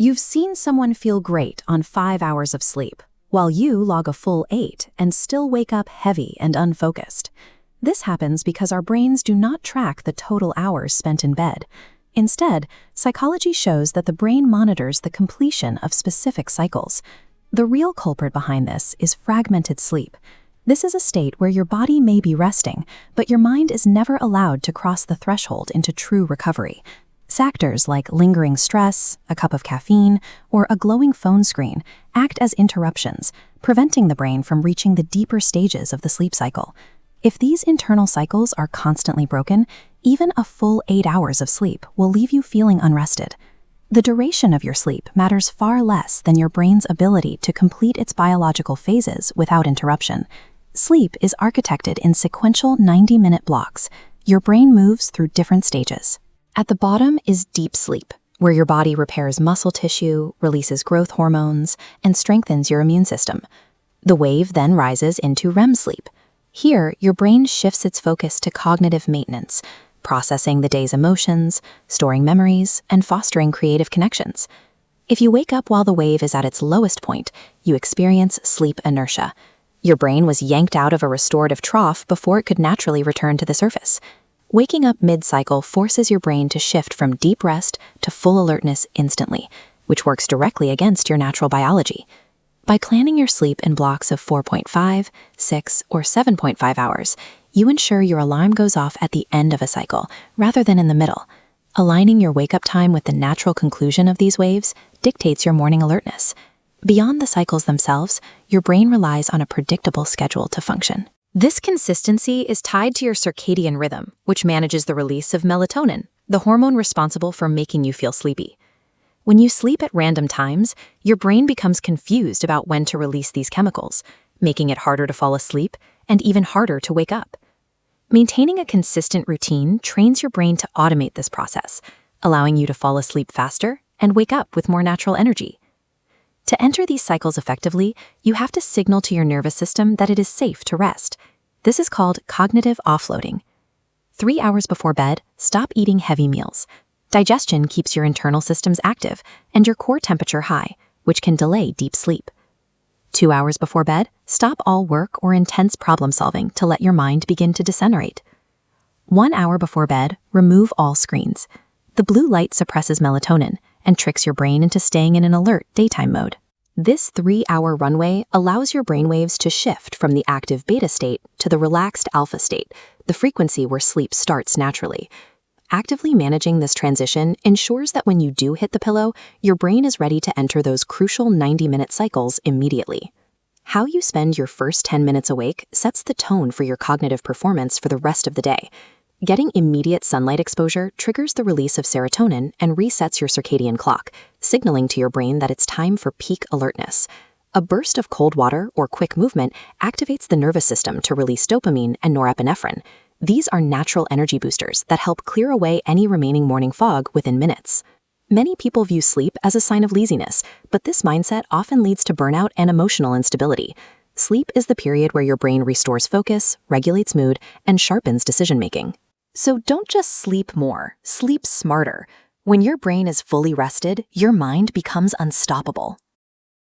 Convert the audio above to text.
You've seen someone feel great on 5 hours of sleep, while you log a full 8 and still wake up heavy and unfocused. This happens because our brains do not track the total hours spent in bed. Instead, psychology shows that the brain monitors the completion of specific cycles. The real culprit behind this is fragmented sleep. This is a state where your body may be resting, but your mind is never allowed to cross the threshold into true recovery. Factors like lingering stress, a cup of caffeine, or a glowing phone screen act as interruptions, preventing the brain from reaching the deeper stages of the sleep cycle. If these internal cycles are constantly broken, even a full 8 hours of sleep will leave you feeling unrested. The duration of your sleep matters far less than your brain's ability to complete its biological phases without interruption. Sleep is architected in sequential 90-minute blocks. Your brain moves through different stages. At the bottom is deep sleep, where your body repairs muscle tissue, releases growth hormones, and strengthens your immune system. The wave then rises into REM sleep. Here, your brain shifts its focus to cognitive maintenance, processing the day's emotions, storing memories, and fostering creative connections. If you wake up while the wave is at its lowest point, you experience sleep inertia. Your brain was yanked out of a restorative trough before it could naturally return to the surface. Waking up mid-cycle forces your brain to shift from deep rest to full alertness instantly, which works directly against your natural biology. By planning your sleep in blocks of 4.5, 6, or 7.5 hours, you ensure your alarm goes off at the end of a cycle, rather than in the middle. Aligning your wake-up time with the natural conclusion of these waves dictates your morning alertness. Beyond the cycles themselves, your brain relies on a predictable schedule to function. This consistency is tied to your circadian rhythm, which manages the release of melatonin, the hormone responsible for making you feel sleepy. When you sleep at random times, your brain becomes confused about when to release these chemicals, making it harder to fall asleep and even harder to wake up. Maintaining a consistent routine trains your brain to automate this process, allowing you to fall asleep faster and wake up with more natural energy. To enter these cycles effectively, you have to signal to your nervous system that it is safe to rest. This is called cognitive offloading. 3 hours before bed, stop eating heavy meals. Digestion keeps your internal systems active and your core temperature high, which can delay deep sleep. 2 hours before bed, stop all work or intense problem solving to let your mind begin to decelerate. 1 hour before bed, remove all screens. The blue light suppresses melatonin and tricks your brain into staying in an alert daytime mode. This 3-hour runway allows your brainwaves to shift from the active beta state to the relaxed alpha state, the frequency where sleep starts naturally. Actively managing this transition ensures that when you do hit the pillow, your brain is ready to enter those crucial 90-minute cycles immediately. How you spend your first 10 minutes awake sets the tone for your cognitive performance for the rest of the day. Getting immediate sunlight exposure triggers the release of serotonin and resets your circadian clock, signaling to your brain that it's time for peak alertness. A burst of cold water or quick movement activates the nervous system to release dopamine and norepinephrine. These are natural energy boosters that help clear away any remaining morning fog within minutes. Many people view sleep as a sign of laziness, but this mindset often leads to burnout and emotional instability. Sleep is the period where your brain restores focus, regulates mood, and sharpens decision-making. So don't just sleep more, sleep smarter. When your brain is fully rested, your mind becomes unstoppable.